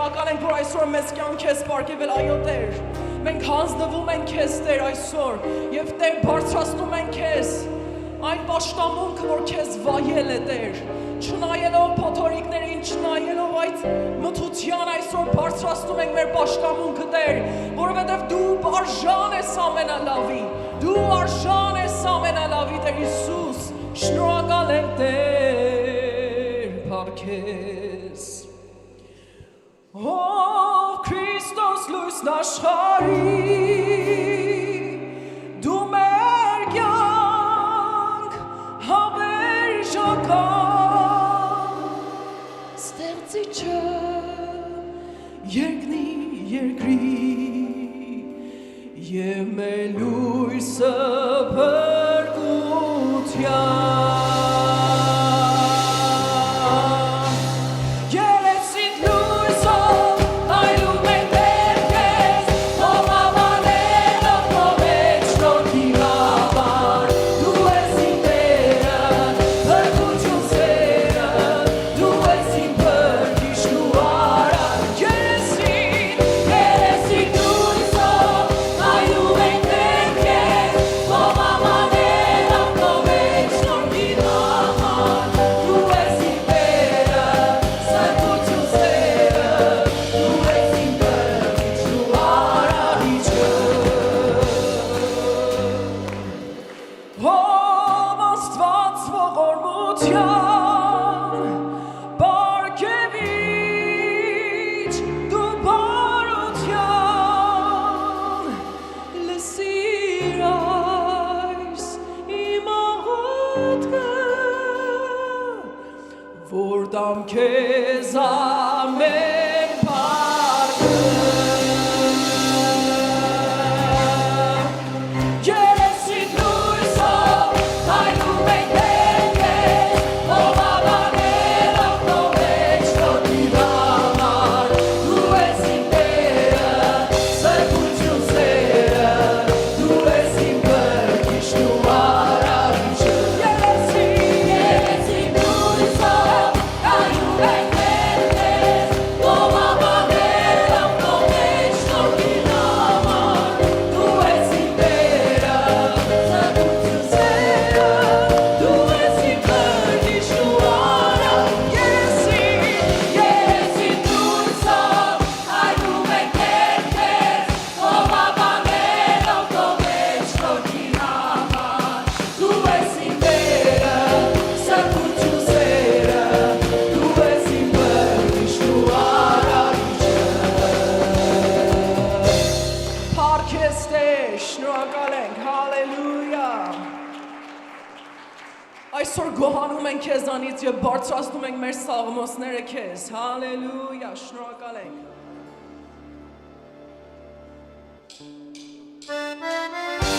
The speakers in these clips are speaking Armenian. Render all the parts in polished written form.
շնորհակալ ենք, որ այսօր մեզ կյանք ես պարգևել, այո Տեր։ Մենք հանձնվում ենք քեզ Տեր այսօր եւ Տեր բարձրացնում ենք քեզ այն պաշտամունքը, որ քեզ վայել է Տեր։ Չնայելով փոթորիկներին, չնայելով այդ մթության այսօր բարձրացնում ենք մեր պաշտամունքը Տեր, որովհետեւ դու արժան ես ամենալավի։ Դու արժան ես ամենալավի Տեր Հիսուս։ Շնորհակալ ենք Տեր, փառքես։ Ով Քրիստոս լույսն աշխարհի, դու մեր կյանք հավերժական, ստեղծիչը երկնի երկրի եւ մեր լույսը փրկության։ Որտամ քեզ ամեն բառը Երեսիդ լույսով հայնում ենք քեզ ով ավաներով նորեջ նորմիր համար դու ես իմ Տերը սրբություն սերը դու ես իմ բրգիչն ու արարիչը Երեսիդ լույսով Այսօր գոհանում ենք քեզանից եւ բարձրացնում ենք մեր սաղմոսները քեզ, հալելույա, շնորհակալ ենք։ Thank you.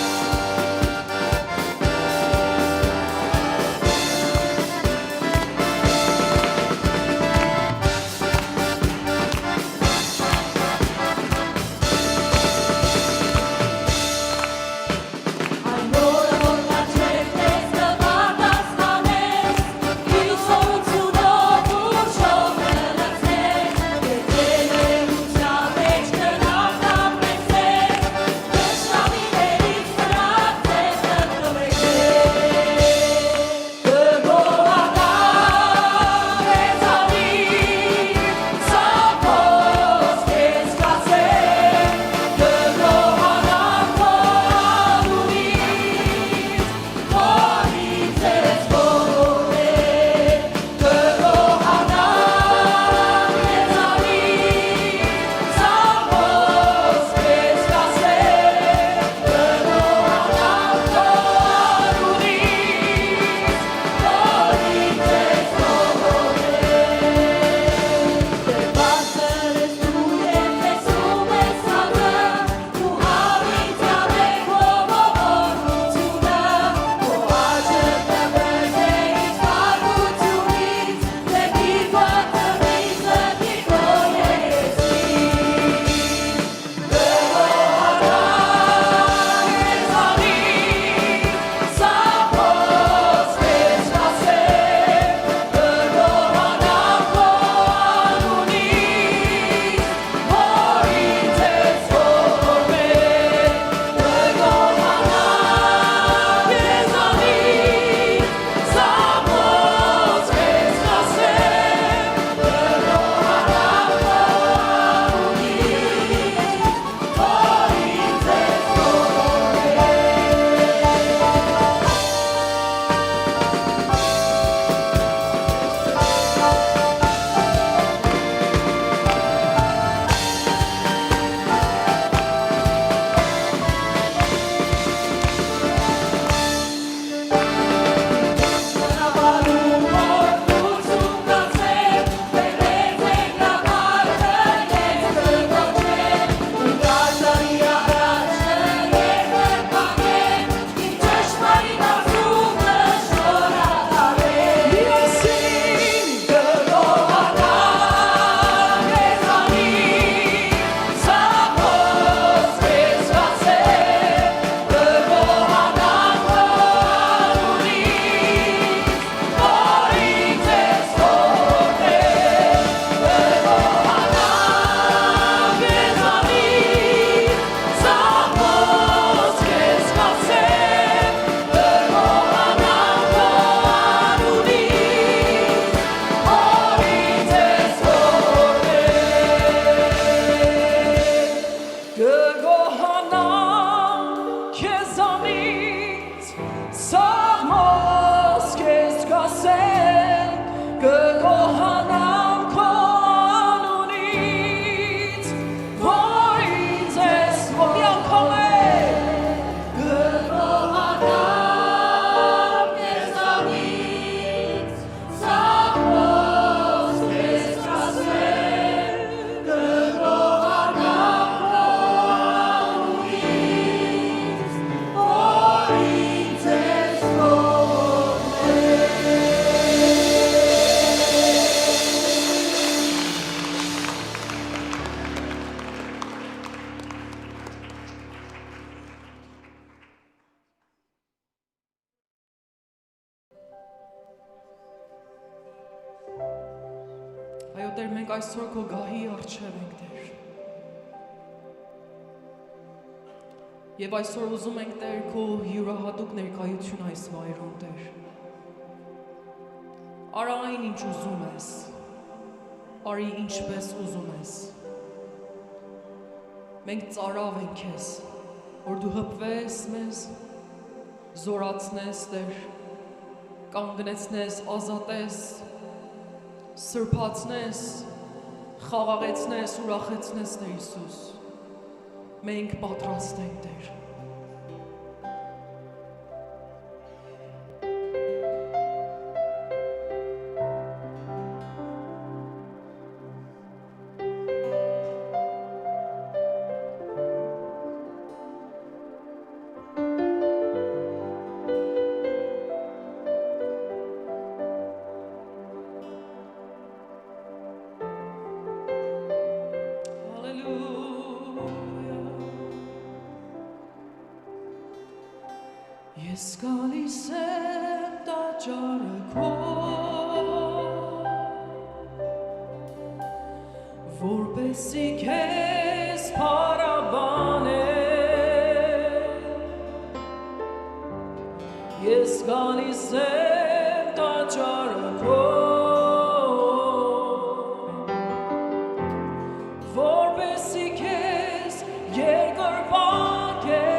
կգոհանամ քո անունից, որ ինձ ես մի անգամ է կգոհանամ քեզանից, սաղմոս քեզ կասեմ, կգոհանամ քո անունից, որ ինձ ես Այո Տեր, մենք այսօր քո գահի առջև ենք Տեր։ Եվ այսօր ուզում ենք Տեր քո յուրահատուկ ներկայություն այս վայրում Տեր։ Արա այն ինչ ուզում ես, արի ինչպես ուզում ես։ Մենք ծարավ ենք քեզ, որ դու հպվես մեզ, զորացնես Տեր, կանգնեցնես, ազատես, սրբացնես, խաղաղեցնես, ուրախեցնես Տեր Հիսուս, մենք պատրաստ ենք Տեր։ Ես գալիս եմ տաճարը քո, որպեսզի քեզ փառաբանեմ։ Ես գալիս եմ տաճարը քո, որպեսզի քեզ երկրպագեմ։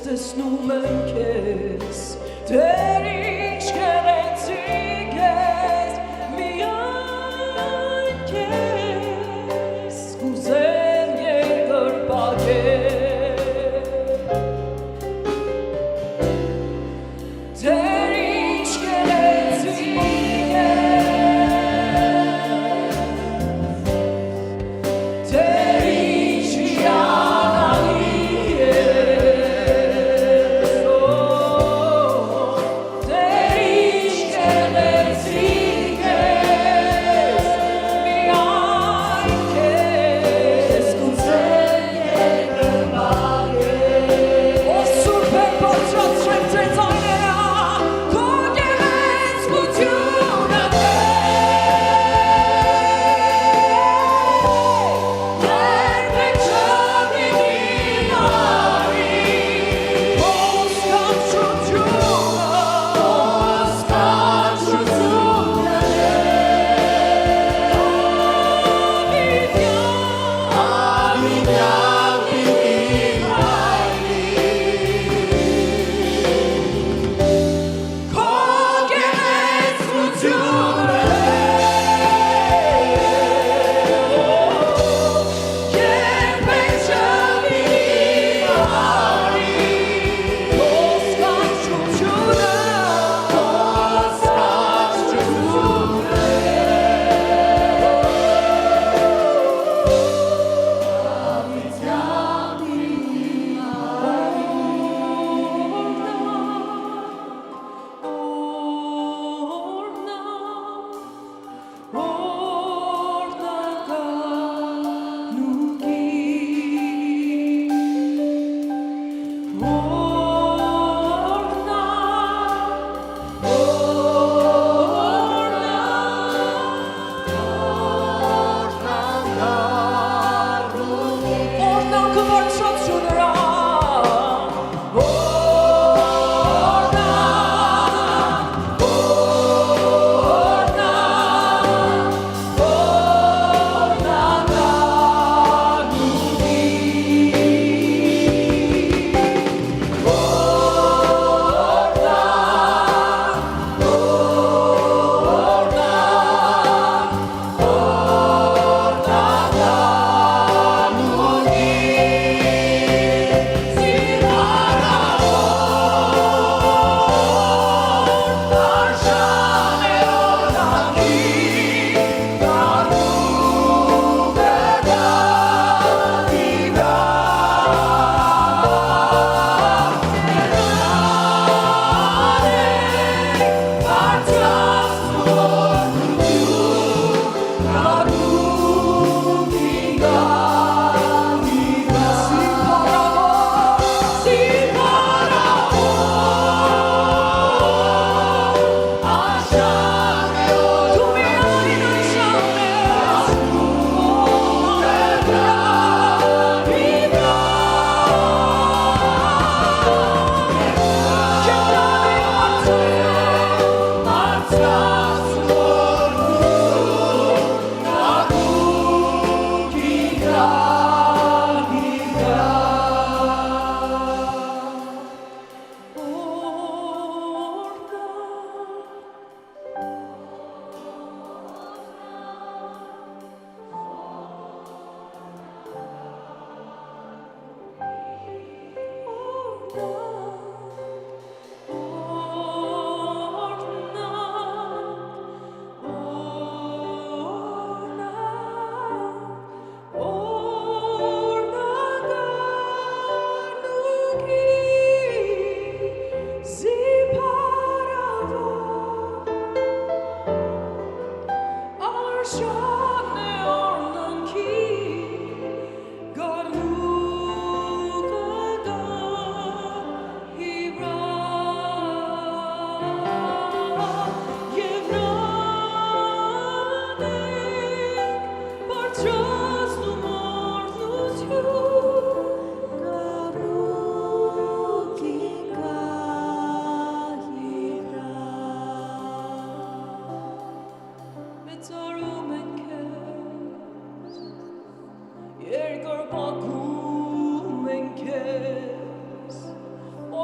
տեսնում եմ քեզ, դեր ինչ գեղեցիկ ես, միայն քեզ կուզեմ երկրպագել, դեր ինչ գեղեցիկ ես, դեր ինչ հիանալի ես, դեր ինչ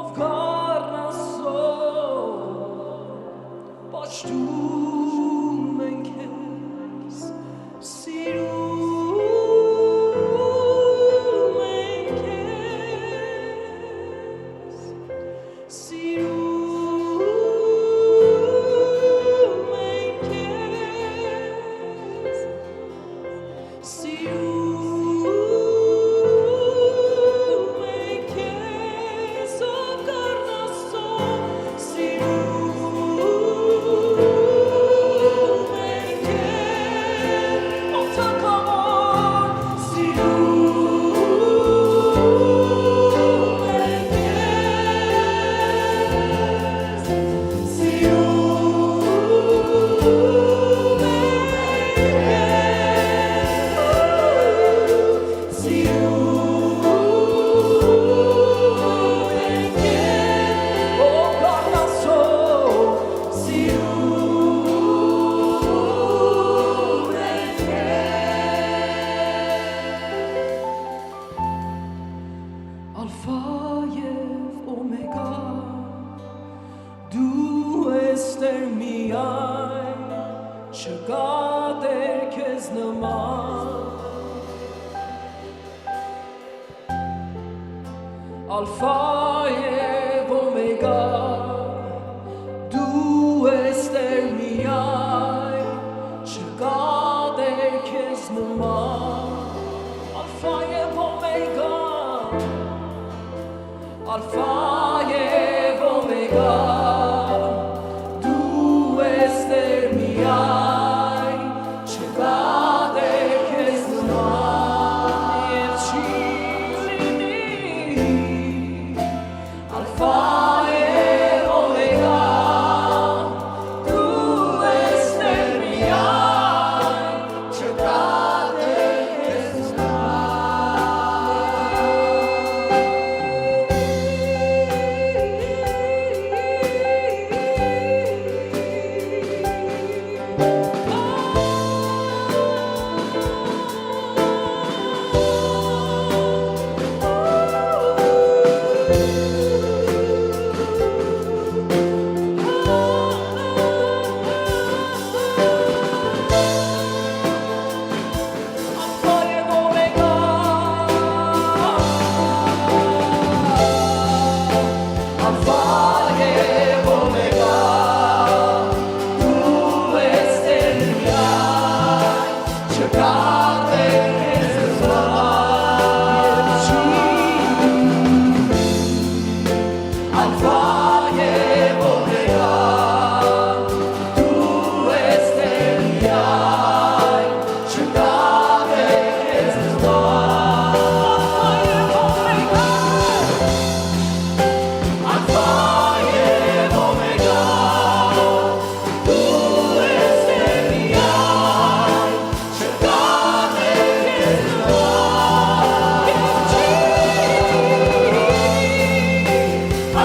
ով գառնասոր պաշտում են քեզ սիրում են քեզ սիրում են քեզ սիրում են քեզ ով գառնասոր սիրում են քեզ ով թագավոր սիրում են քեզ Alpha եւ Omega Դու ես Տեր միայն չկա Տեր քեզ նման Alpha եւ Omega Դու ես Տեր միայն չկա Տեր քեզ նման Alpha եւ Omega Alpha եւ Omega Դու ես Տեր միայն չկա Տեր քեզ նման եւ չի լինի Alpha եւ Omega Դու ես Տեր միայն չկա Տեր քեզ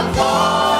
Alpha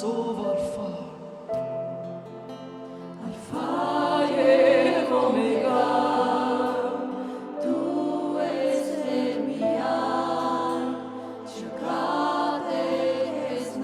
ով Ալֆա Ալֆա և Օմեգա, դու ես մեր միայն, չկա Տեր քեզ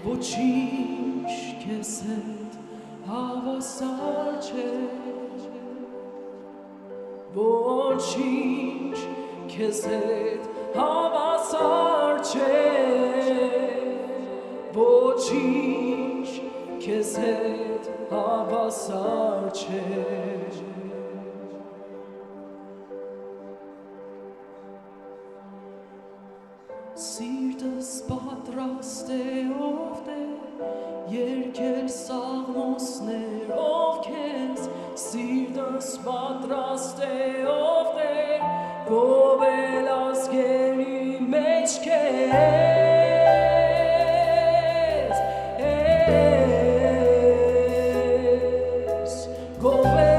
Ոչինչ քեզ հետ հավասար չէ Ոչինչ քեզ հետ հավասար չէ Ոչինչ քեզ հետ հավասար չէ Սիրտս պատրաստ է ով Տեր երկել սաղմոսներով քեզ Սիրտս պատրաստ է ով Տեր գովել ազգերի մեջ քեզ գովել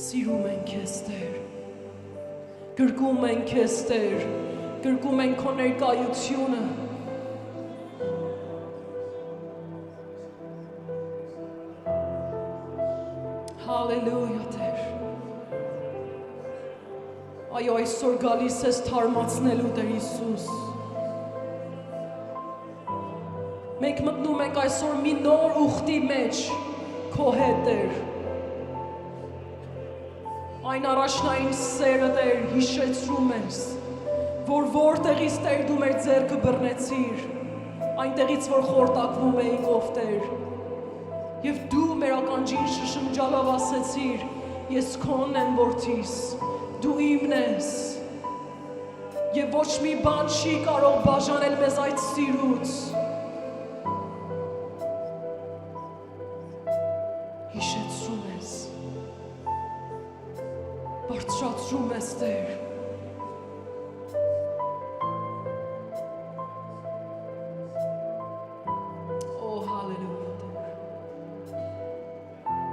Սիրում ենք քեզ Տեր, գրկում ենք քեզ Տեր, գրկում ենք քո ներկայությունը, Հալելույա Տեր, Այո, այսօր գալիս ես թարմացնելու Տեր Հիսուս։ Մենք մտնում ենք այսօր մի նոր ուխտի մեջ քո հետ Տեր։ Այն առաջնային սերը Տեր հիշեցրում ես, որ որտեղից Տեր դու մեր ձեռքը բռնեցիր, այնտեղից որ խորտակվում էինք ով Տեր։ Եվ դու մեր ականջին շշնջալով ասեցիր, ես քոնն եմ որդիս, դու իմն ես։ Եվ ոչ մի բան չի կարող բաժանել մեզ այդ սիրուց։ Հիշեցրում ես, բարձրացրում ես Տեր։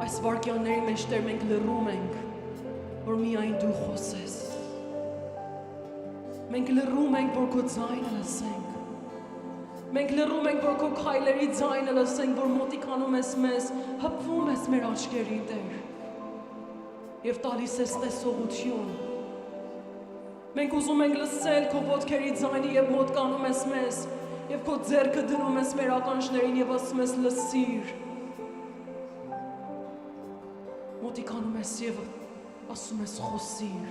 Այս վարկյանների մեջ Տեր մենք լռում ենք, որ միայն դու խոսես։ Մենք լռում ենք, որ քո ձայնը լսենք։ Մենք լռում ենք, որ քո քայլերի ձայնը լսենք, որ մոտիկանում ես մեզ, հպվում ես մեր աչքերին, Տեր։ Եվ տալիս ես տեսողություն։ Մենք ուզում ենք լսել քո ոտքերի ձայնը եւ մոտկանում ես մեզ, եւ քո ձեռքը դնում ես մեր ականջներին եւ ասում ես լսիր։ Մոտիկանում ես և ասում ես խոսիր։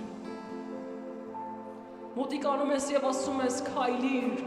Մոտիկանում ես և ասում ես քայլիր։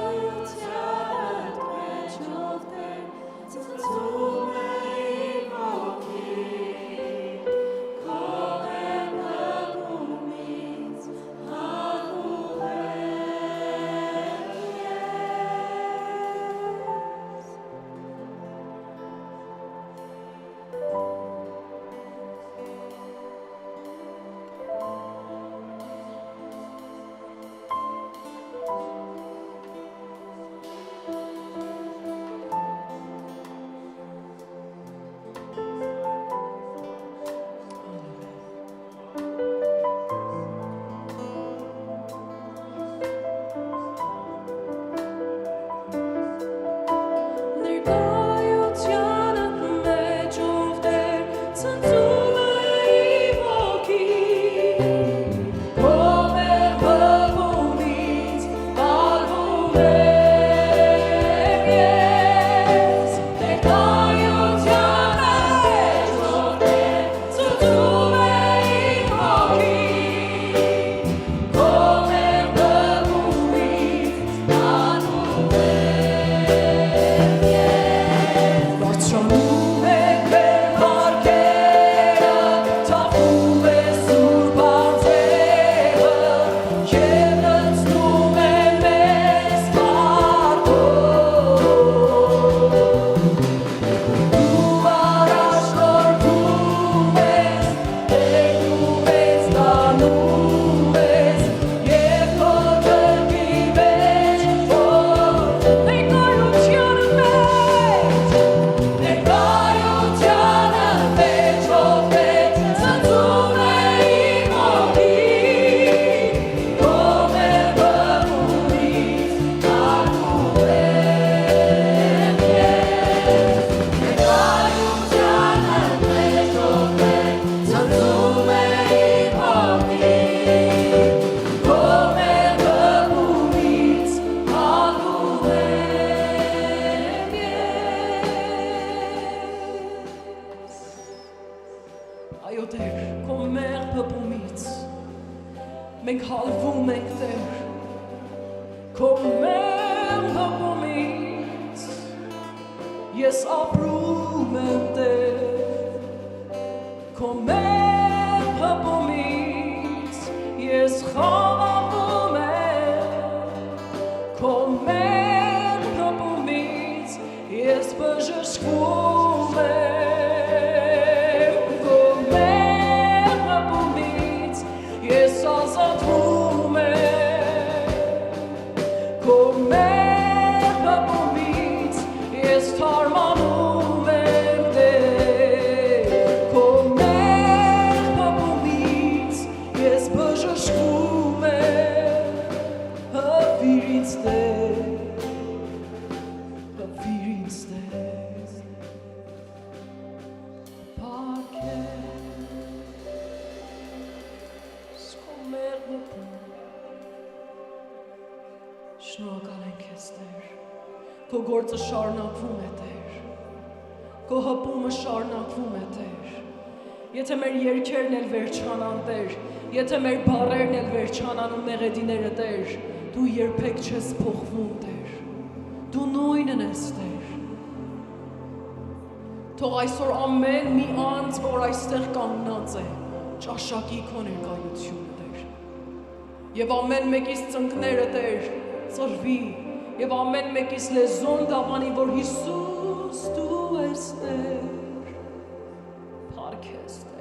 Այո Քո մեղմ հպումից ես ապրում եմ Տեր Քո մեղմ հպումից ես խաղաղում եմ Քո մեղմ հպումից ես բժշկվում եմ Քո մեղմ հպումից ես ազատվում եմ Քո մեղմ հպումից ես թարմանում եմ Տեր Քո մեղմ հպումից ես բժշկում եմ Հպվիր ինձ Տեր Հպվիր ինձ Տեր Փառքես Քո մեղմ հպում Շնորհակալ ենք քեզ Տեր Քո գործը շարունակվում է Տեր Քո հպումը շարունակվում է Տեր Եթե մեր երգերն էլ վերջանան Տեր Եթե մեր բառերն էլ վերջանան ու մեղեդիները Տեր Դու երբեք չես փոխվում Տեր Դու նույնն ես Տեր Թող այսօր ամեն մի անձ որ այստեղ կանգնած է ճաշակի քո ներկայությունը Տեր Եվ ամեն մեկիս ծնկները Տեր ծրվի Եվ ամեն մեկիս լեզուն դավանի, որ Հիսուս դու ես Տեր Փառքես Տեր